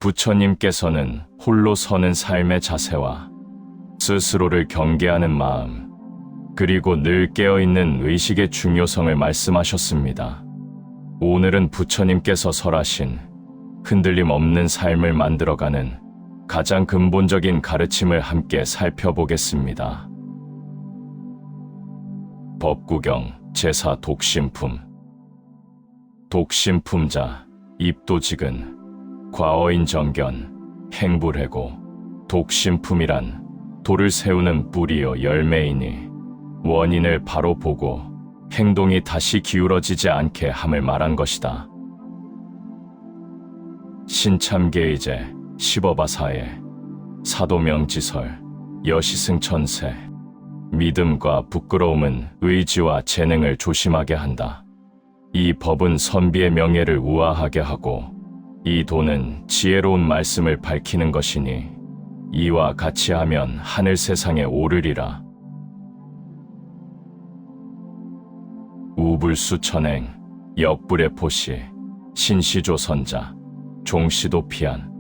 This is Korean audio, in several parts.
부처님께서는 홀로 서는 삶의 자세와 스스로를 경계하는 마음, 그리고 늘 깨어있는 의식의 중요성을 말씀하셨습니다. 오늘은 부처님께서 설하신 흔들림 없는 삶을 만들어가는 가장 근본적인 가르침을 함께 살펴보겠습니다. 법구경 제사 독심품. 독심품자, 입도직은 과어인정견, 행불해고. 독심품이란 도를 세우는 뿌리요 열매이니 원인을 바로 보고 행동이 다시 기울어지지 않게 함을 말한 것이다. 신참계의제 15바사에 사도명지설 여시승천세. 믿음과 부끄러움은 의지와 재능을 조심하게 한다. 이 법은 선비의 명예를 우아하게 하고 이 도는 지혜로운 말씀을 밝히는 것이니 이와 같이 하면 하늘 세상에 오르리라. 우불수천행 역불의 포시 신시조선자 종시도피한.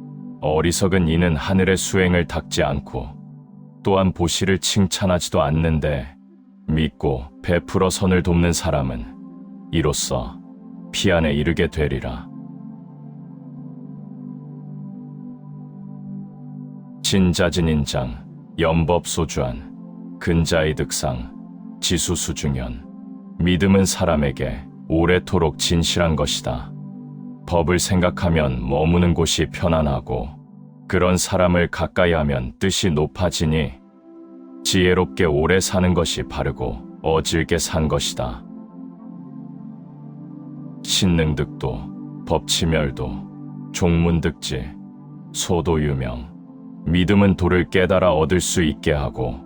어리석은 이는 하늘의 수행을 닦지 않고 또한 보시를 칭찬하지도 않는데 믿고 베풀어 선을 돕는 사람은 이로써 피안에 이르게 되리라. 진자진인장 연법소주안 근자의 득상 지수수중현. 믿음은 사람에게 오래도록 진실한 것이다. 법을 생각하면 머무는 곳이 편안하고 그런 사람을 가까이 하면 뜻이 높아지니 지혜롭게 오래 사는 것이 바르고 어질게 산 것이다. 신능득도, 법치멸도, 종문득지, 소도유명. 믿음은 도를 깨달아 얻을 수 있게 하고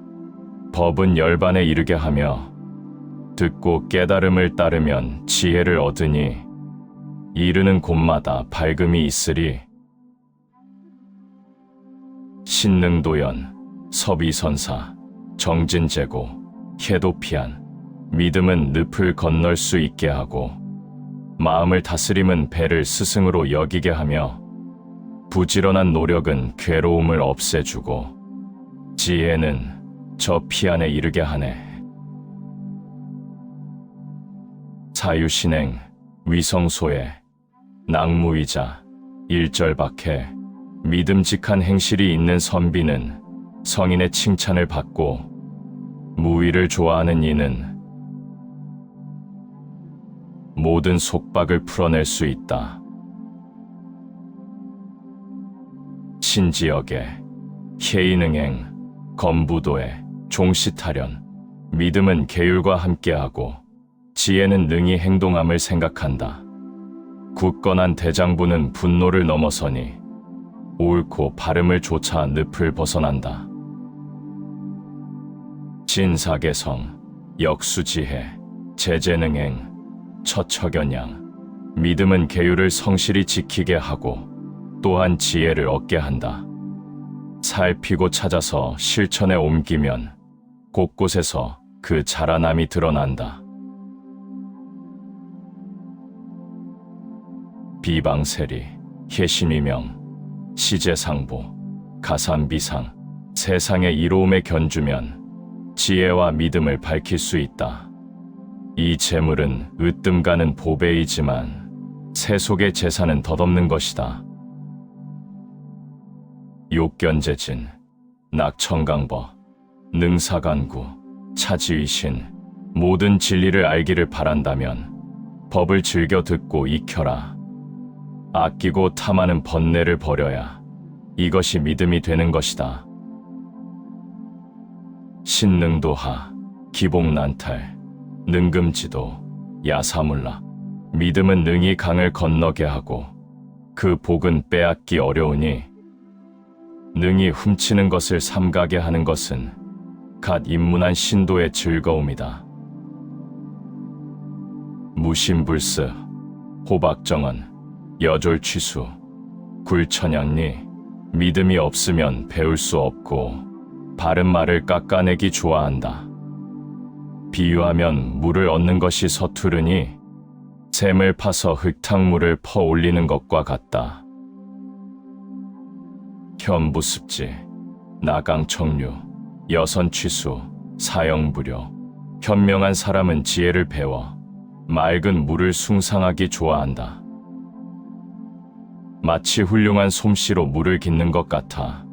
법은 열반에 이르게 하며 듣고 깨달음을 따르면 지혜를 얻으니 이르는 곳마다 밝음이 있으리. 신능도연, 서비선사, 정진제고, 해도피안. 믿음은 늪을 건널 수 있게 하고 마음을 다스림은 배를 스승으로 여기게 하며 부지런한 노력은 괴로움을 없애주고 지혜는 저 피안에 이르게 하네. 사유신행, 위성소에, 낙무이자, 일절박해. 믿음직한 행실이 있는 선비는 성인의 칭찬을 받고 무위를 좋아하는 이는 모든 속박을 풀어낼 수 있다. 신지역에, 혜인응행, 건부도에, 종시타련. 믿음은 계율과 함께하고 지혜는 능히 행동함을 생각한다. 굳건한 대장부는 분노를 넘어서니 옳고 바름을 좇아 늪을 벗어난다. 진사계성, 역수지혜, 제재능행, 처처견양. 믿음은 계율을 성실히 지키게 하고 또한 지혜를 얻게 한다. 살피고 찾아서 실천에 옮기면 곳곳에서 그 자라남이 드러난다. 비방세리, 혜신위명, 시제상보, 가산비상. 세상의 이로움에 견주면 지혜와 믿음을 밝힐 수 있다. 이 재물은 으뜸 가는 보배이지만 세속의 재산은 덧없는 것이다. 욕견재진, 낙천강버, 능사간구, 차지위신. 모든 진리를 알기를 바란다면 법을 즐겨 듣고 익혀라. 아끼고 탐하는 번뇌를 버려야 이것이 믿음이 되는 것이다. 신능도하, 기복난탈, 능금지도, 야사물라. 믿음은 능히 강을 건너게 하고 그 복은 빼앗기 어려우니 능히 훔치는 것을 삼가게 하는 것은 갓 입문한 신도의 즐거움이다. 무심불스, 호박정언, 여졸취수, 굴천양리. 믿음이 없으면 배울 수 없고 바른 말을 깎아내기 좋아한다. 비유하면 물을 얻는 것이 서투르니 샘을 파서 흙탕물을 퍼올리는 것과 같다. 현부습지, 나강청류, 여선취수, 사형부려. 현명한 사람은 지혜를 배워 맑은 물을 숭상하기 좋아한다. 마치 훌륭한 솜씨로 물을 깃는 것 같아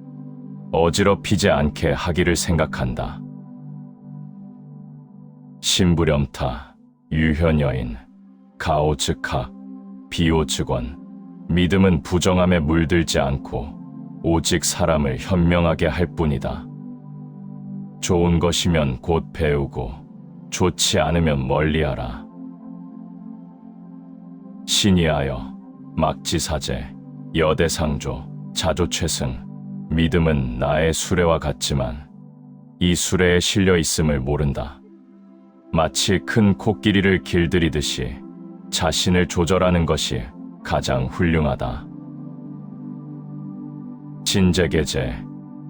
어지럽히지 않게 하기를 생각한다. 신부렴타, 유현여인, 가오즉학, 비오즉원. 믿음은 부정함에 물들지 않고 오직 사람을 현명하게 할 뿐이다. 좋은 것이면 곧 배우고 좋지 않으면 멀리하라. 신이하여 막지사제, 여대상조, 자조최승. 믿음은 나의 수레와 같지만 이 수레에 실려 있음을 모른다. 마치 큰 코끼리를 길들이듯이 자신을 조절하는 것이 가장 훌륭하다. 진제계제,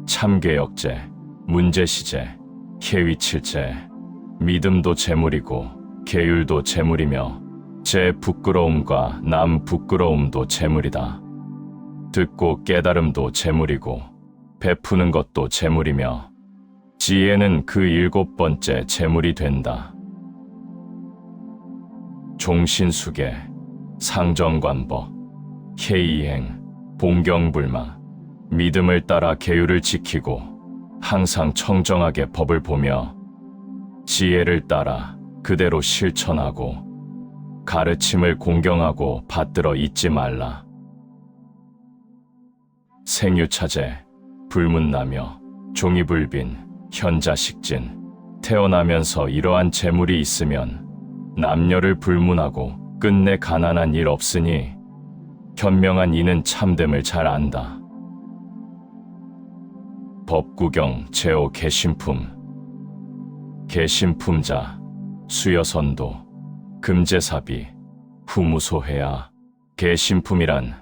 참계역제, 문제시제, 혜위칠제. 믿음도 재물이고 계율도 재물이며 제 부끄러움과 남 부끄러움도 재물이다. 듣고 깨달음도 재물이고 베푸는 것도 재물이며 지혜는 그 7번째 재물이 된다. 종신수계, 상정관법, 혜이행, 봉경불마. 믿음을 따라 계율을 지키고 항상 청정하게 법을 보며 지혜를 따라 그대로 실천하고 가르침을 공경하고 받들어 잊지 말라. 생유차제, 불문나며, 종이불빈, 현자식진. 태어나면서 이러한 재물이 있으면 남녀를 불문하고 끝내 가난한 일 없으니 현명한 이는 참됨을 잘 안다. 법구경, 제오 개신품, 개신품자, 수여선도, 금제사비, 후무소해야. 개신품이란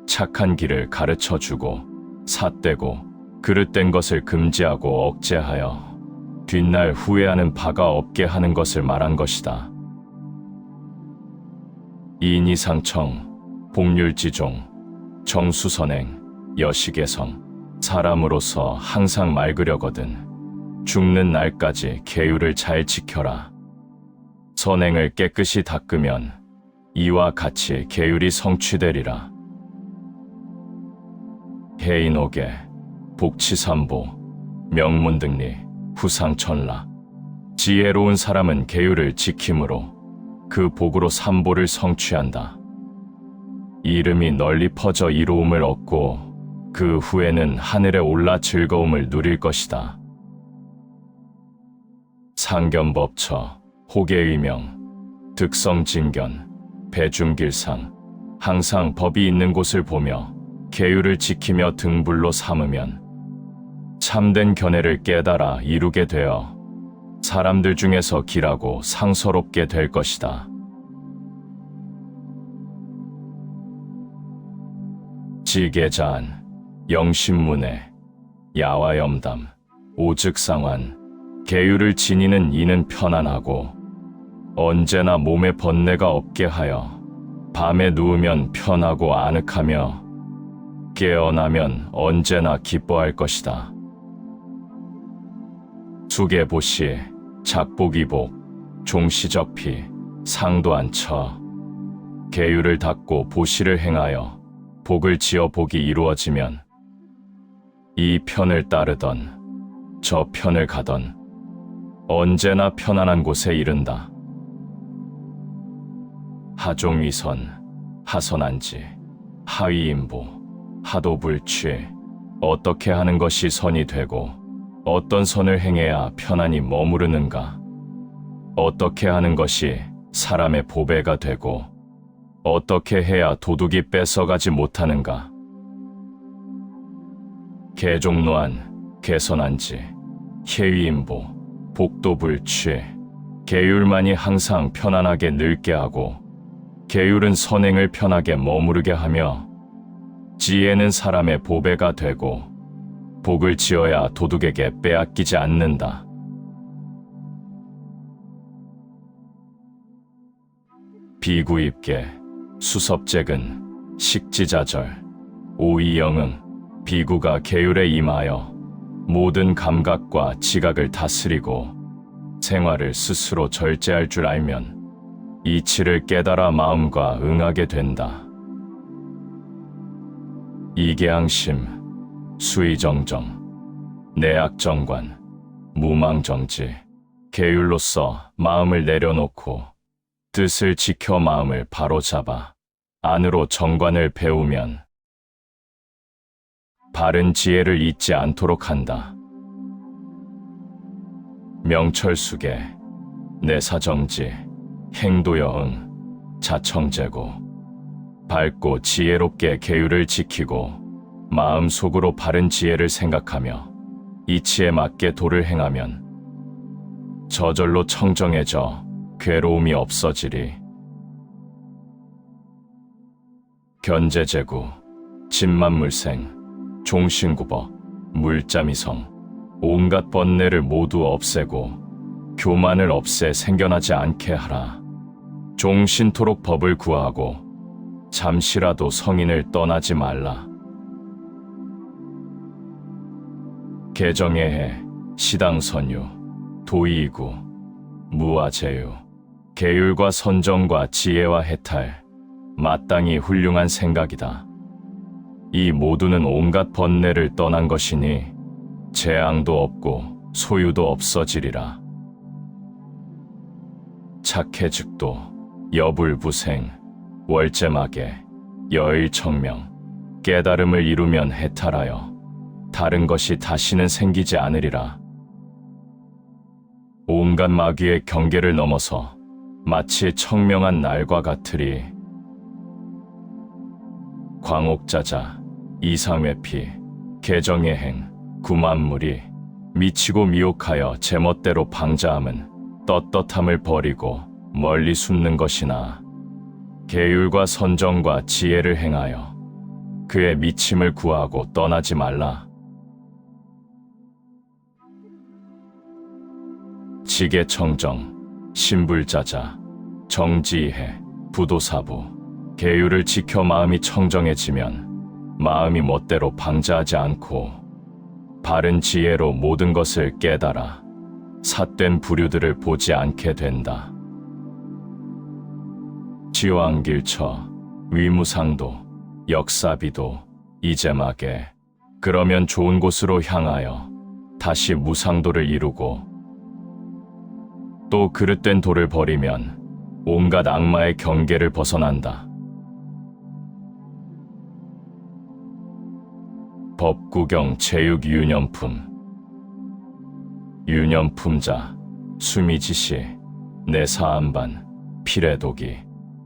착한 길을 가르쳐주고 삿되고 그릇된 것을 금지하고 억제하여 뒷날 후회하는 바가 없게 하는 것을 말한 것이다. 인이상청, 복률지종, 정수선행, 여식애성. 사람으로서 항상 맑으려거든 죽는 날까지 계율을 잘 지켜라. 선행을 깨끗이 닦으면 이와 같이 계율이 성취되리라. 해인오계, 복치삼보, 명문등리, 후상천라. 지혜로운 사람은 계율을 지킴으로 그 복으로 삼보를 성취한다. 이름이 널리 퍼져 이로움을 얻고 그 후에는 하늘에 올라 즐거움을 누릴 것이다. 상견법처, 호계의명, 득성진견, 배중길상. 항상 법이 있는 곳을 보며 계율을 지키며 등불로 삼으면 참된 견해를 깨달아 이루게 되어 사람들 중에서 길하고 상서롭게 될 것이다. 지계자안, 영신문회, 야와염담, 오즉상환. 계율을 지니는 이는 편안하고 언제나 몸에 번뇌가 없게 하여 밤에 누우면 편하고 아늑하며 깨어나면 언제나 기뻐할 것이다. 수계보시, 작복이복, 종시적피, 상도안처. 계율을 닦고 보시를 행하여 복을 지어 복이 이루어지면 이 편을 따르던 저 편을 가던 언제나 편안한 곳에 이른다. 하종위선, 하선안지, 하위임보, 하도불취. 어떻게 하는 것이 선이 되고 어떤 선을 행해야 편안히 머무르는가? 어떻게 하는 것이 사람의 보배가 되고 어떻게 해야 도둑이 뺏어가지 못하는가? 개종노안, 개선안지, 혜위임보, 복도불취. 계율만이 항상 편안하게 늙게 하고 계율은 선행을 편하게 머무르게 하며 지혜는 사람의 보배가 되고 복을 지어야 도둑에게 빼앗기지 않는다. 비구입계, 수섭재근, 식지자절, 오이영응. 비구가 계율에 임하여 모든 감각과 지각을 다스리고 생활을 스스로 절제할 줄 알면 이치를 깨달아 마음과 응하게 된다. 이계항심, 수의정정, 내악정관, 무망정지, 계율로서 마음을 내려놓고 뜻을 지켜 마음을 바로잡아 안으로 정관을 배우면 바른 지혜를 잊지 않도록 한다. 명철수계, 내사정지, 행도여응, 자청재고, 밝고 지혜롭게 계율을 지키고 마음속으로 바른 지혜를 생각하며 이치에 맞게 도를 행하면 저절로 청정해져 괴로움이 없어지리. 견제제구, 진만물생, 종신구법, 물자미성, 온갖 번뇌를 모두 없애고 교만을 없애 생겨나지 않게 하라. 종신토록 법을 구하고 잠시라도 성인을 떠나지 말라. 개정예해, 시당선유, 도의이구, 무아제유, 계율과 선정과 지혜와 해탈, 마땅히 훌륭한 생각이다. 이 모두는 온갖 번뇌를 떠난 것이니 재앙도 없고 소유도 없어지리라. 착해즉도, 여불부생, 월제마계, 여일청명, 깨달음을 이루면 해탈하여 다른 것이 다시는 생기지 않으리라. 온갖 마귀의 경계를 넘어서 마치 청명한 날과 같으리. 광옥자자, 이상회피, 개정예행, 구만물이 미치고 미혹하여 제멋대로 방자함은 떳떳함을 버리고 멀리 숨는 것이나 계율과 선정과 지혜를 행하여 그의 미침을 구하고 떠나지 말라. 지계청정, 신불자자, 정지해, 부도사부, 계율을 지켜 마음이 청정해지면 마음이 멋대로 방자하지 않고 바른 지혜로 모든 것을 깨달아 삿된 부류들을 보지 않게 된다. 지왕길처, 위무상도, 역사비도, 이제막에 그러면 좋은 곳으로 향하여 다시 무상도를 이루고 또 그릇된 도를 버리면 온갖 악마의 경계를 벗어난다. 법구경 제육 유념품, 유념품자, 수미지시, 내사안반, 피레도기,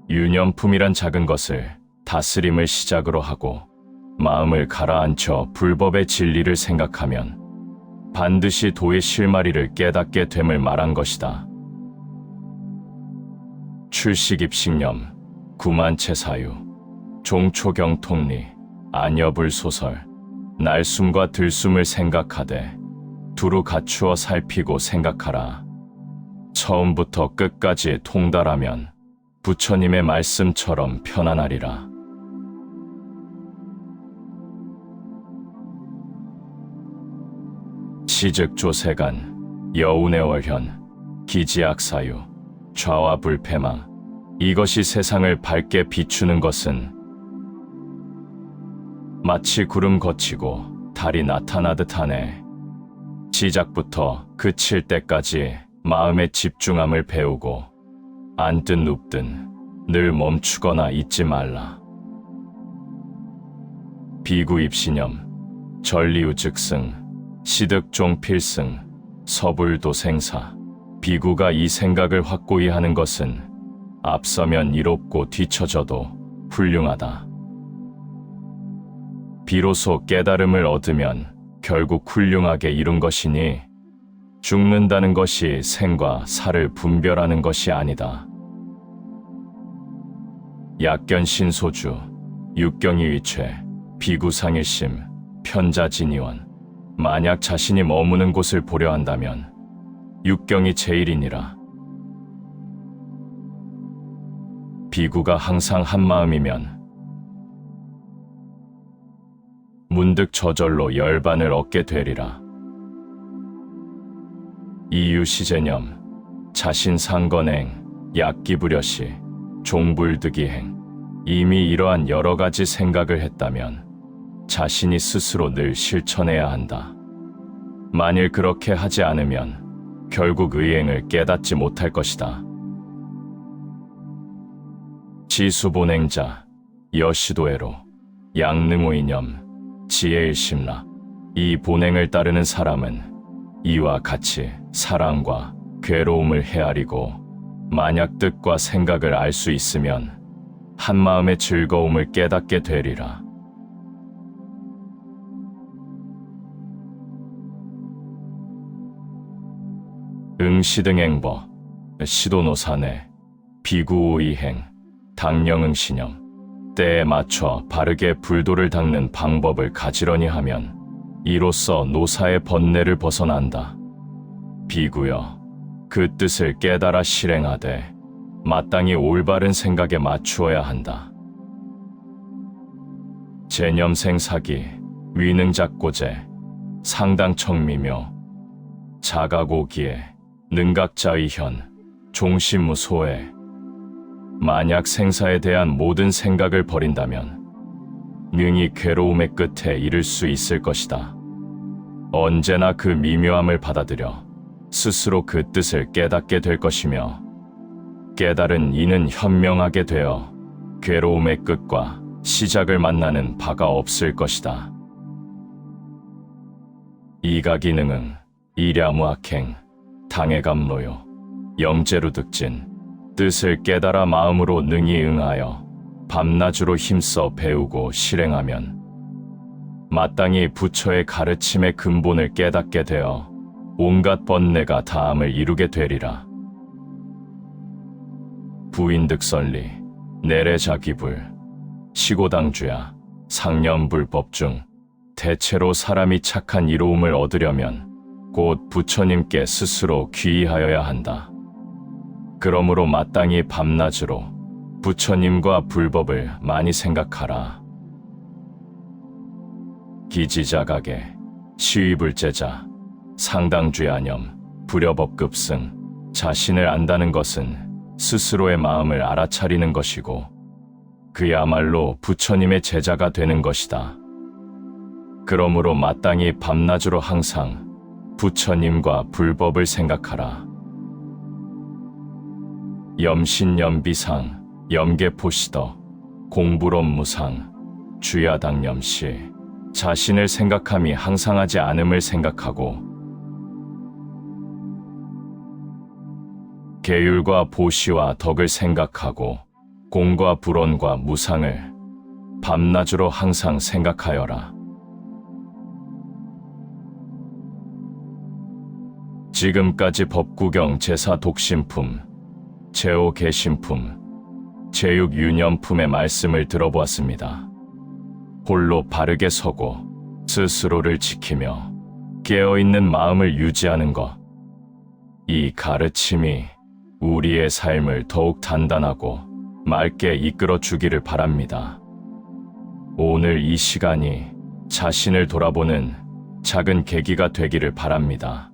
유념품이란 작은 것을 다스림을 시작으로 하고 마음을 가라앉혀 불법의 진리를 생각하면 반드시 도의 실마리를 깨닫게 됨을 말한 것이다. 출식입식념, 구만체사유, 종초경통리, 안여불소설, 날숨과 들숨을 생각하되 두루 갖추어 살피고 생각하라. 처음부터 끝까지 통달하면 부처님의 말씀처럼 편안하리라. 시즉조세간, 여운의월현, 기지악사유, 좌와불패망, 이것이 세상을 밝게 비추는 것은 마치 구름 거치고 달이 나타나듯 하네. 시작부터 그칠 때까지 마음의 집중함을 배우고 앉든 눕든 늘 멈추거나 있지 말라. 비구입신념, 전리우즉승, 시득종필승, 서불도생사. 비구가 이 생각을 확고히 하는 것은 앞서면 이롭고 뒤처져도 훌륭하다. 비로소 깨달음을 얻으면 결국 훌륭하게 이룬 것이니 죽는다는 것이 생과 사를 분별하는 것이 아니다. 약견신소주, 육경이위최, 비구상일심, 편자진이원. 만약 자신이 머무는 곳을 보려 한다면 육경이 제일이니라. 비구가 항상 한마음이면 문득 저절로 열반을 얻게 되리라. 이유시제념, 자신상건행, 약기부려시, 종불득이행. 이미 이러한 여러 가지 생각을 했다면 자신이 스스로 늘 실천해야 한다. 만일 그렇게 하지 않으면 결국 의행을 깨닫지 못할 것이다. 지수본행자, 여시도애로, 양능오이념, 지혜일심라. 이 본행을 따르는 사람은 이와 같이 사랑과 괴로움을 헤아리고 만약 뜻과 생각을 알 수 있으면 한마음의 즐거움을 깨닫게 되리라. 응시등행버, 시도노사내, 비구오이행, 당령응시념. 때에 맞춰 바르게 불도를 닦는 방법을 가지런히 하면 이로써 노사의 번뇌를 벗어난다. 비구여, 그 뜻을 깨달아 실행하되 마땅히 올바른 생각에 맞추어야 한다. 제념생사기, 위능작고제, 상당청미묘, 자가고기에, 능각자의현, 종심무소에. 만약 생사에 대한 모든 생각을 버린다면 능히 괴로움의 끝에 이를 수 있을 것이다. 언제나 그 미묘함을 받아들여 스스로 그 뜻을 깨닫게 될 것이며 깨달은 이는 현명하게 되어 괴로움의 끝과 시작을 만나는 바가 없을 것이다. 이가기능응, 이랴무악행, 당해감로요, 영재루득진. 뜻을 깨달아 마음으로 능히 응하여 밤낮으로 힘써 배우고 실행하면 마땅히 부처의 가르침의 근본을 깨닫게 되어 온갖 번뇌가 다함을 이루게 되리라. 부인득설리, 내래자기불, 시고당주야, 상념불법 중 대체로 사람이 착한 이로움을 얻으려면 곧 부처님께 스스로 귀의하여야 한다. 그러므로 마땅히 밤낮으로 부처님과 불법을 많이 생각하라. 기지자각에, 시위불제자, 상당주야념, 불여법급승. 자신을 안다는 것은 스스로의 마음을 알아차리는 것이고 그야말로 부처님의 제자가 되는 것이다. 그러므로 마땅히 밤낮으로 항상 부처님과 불법을 생각하라. 염신염비상, 염계포시더, 공불업무상, 주야당념시. 자신을 생각함이 항상하지 않음을 생각하고 계율과 보시와 덕을 생각하고 공과 불언과 무상을 밤낮으로 항상 생각하여라. 지금까지 법구경 제사 독신품, 제오 개신품, 제육 유념품의 말씀을 들어보았습니다. 홀로 바르게 서고 스스로를 지키며 깨어있는 마음을 유지하는 것. 이 가르침이 우리의 삶을 더욱 단단하고 맑게 이끌어 주기를 바랍니다. 오늘 이 시간이 자신을 돌아보는 작은 계기가 되기를 바랍니다.